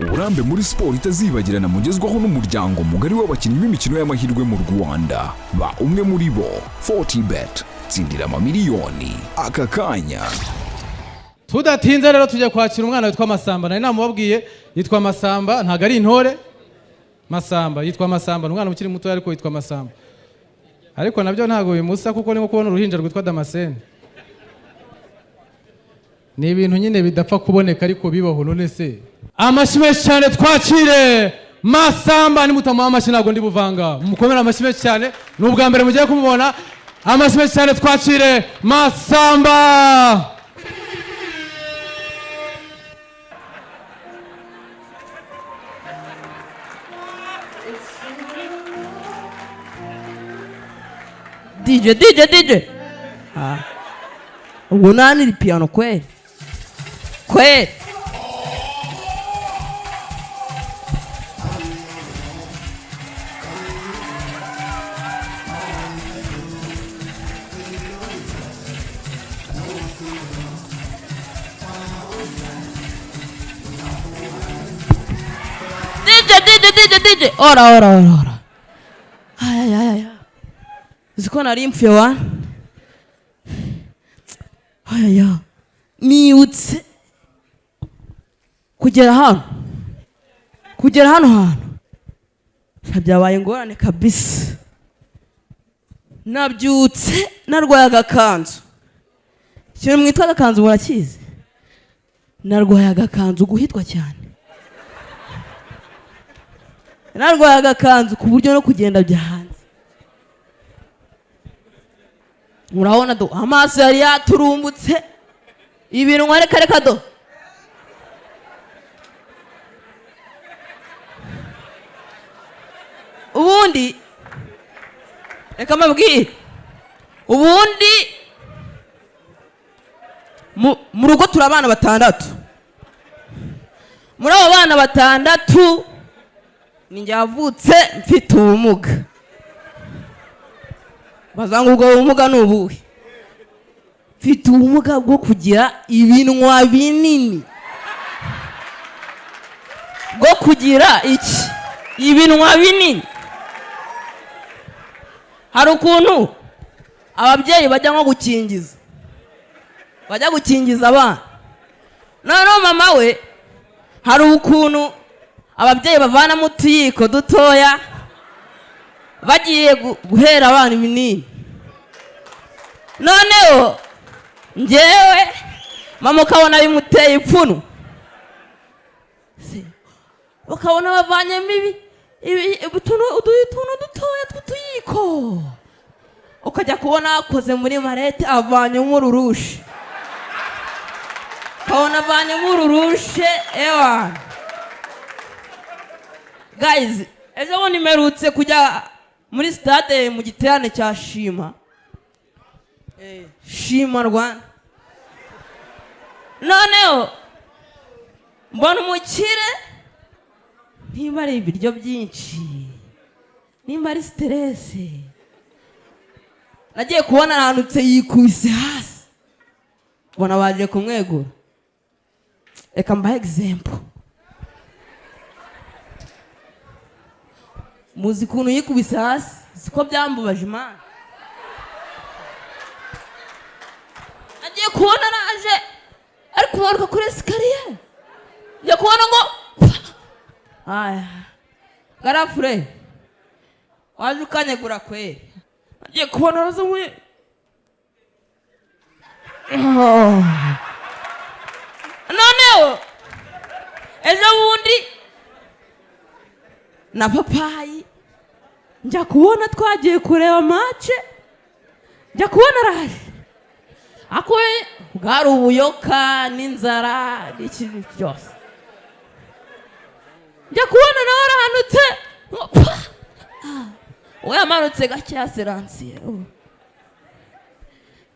uburambe muri siporo itazibagirana mugezwaho n'umuryango mugari w'abakinnyi b'imikino y'amahirwe mu Rwanda ba umwe muri bo 40bet tsindira amamiliyoni aka kanya. Tudatinze rero tujya kwakira umwana witwa Masamba. Nari namubabwiye yitwa Masamba, ntago ari intore. Masamba yitwa Masamba, umwana ukiri muto ariko yitwa Masamba. Ariko nabyo ntago bimusa kuko niko kubona uruhinja rwitwa Damascene. Ni ibintu nyine bidapfa kuboneka ariko bibaho none se. Amashime cyane twakire Masamba, ni mutamuha amashyi ntago ndi buvanga. Mukomera amashime cyane, n'ubwa mbere mugiye kumubona. Amashime cyane twakire Masamba. DJ. Ubu nani piano kweli? Kweli. DJ. Ora. Ay. Ziko nari mpfye wa. Aya. Niutse. Kugera hano. Byabaye ngorane kabisa. Nabyutse narwaye agakanzu. Cyo mwitwa agakanzu murakizi? Narwaye agakanzu guhitwa cyane. Narwaye agakanzu ku buryo no kugenda bya hanze. Murabona do amaso yari yaturumbutse ibintu reka do. Ubundi reka mabwire ubundi mu rugo turabana batandatu. Muri abo bana batandatu ninjye yavutse mfite ubumuga. Bazanga ubwo ubumuga n'ubuhe? Mfite ubumuga bwo kugira ibinwa binini. Bwo kugira iki? Ibinwa binini. Hari ukuntu ababyeyi bajya nko gukingiza. Bajya gukingiza abana. Noneho mama we hari ukuntu ababyeyi bavana mu tuyiko dutoya bagiye guhera abana ibinini. Noneho njyewe mama ukabona bimuteye ipfuno. Ukabona bavanyemo utuntu dutoya tw'utuyiko. Ukajya kubona akoze muri marete avanyemo ururushi. Ukabona avanyemo ururushe ewa. Guys, ejo bundi mperutse kujya muri stade mu giterane cya Shima Rwanda. Noneho mbona umukire niba ari ibiryo byinshi, niba ari stress, nagiye kubona aranutse yikubise hasi. Bona baje kumwegura. Reka mbahe example. Muzi kuntu yikubise hasi siko byambubaje Imana. Nagiye kubona naje ari kumanuka kuri esikariye. Njya kubona ngo aya garafure waje ukanyegura kweli. Nagiye kubona araza muri noneho ejo bundi na papayi njya kubona twagiye kureba match. Njya kubona araje akoye bwari ubuyoka n'inzara n'ikintu cyose. Njya kubona nawe arahanutse we yamanutse gake yaseransiye.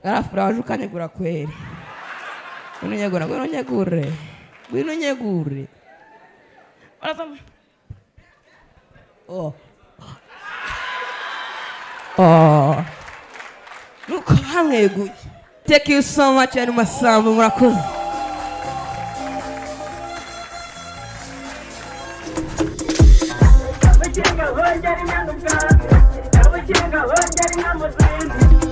Garafura waje ukanyegura kweli. Unyegura ngo unyegure. ngwino unyegure oh oh nuko hamweguye. Thank you so much and Masamba murakoze. Abachenga bongera inyanguka, abachenga bongera inyamuzinzi.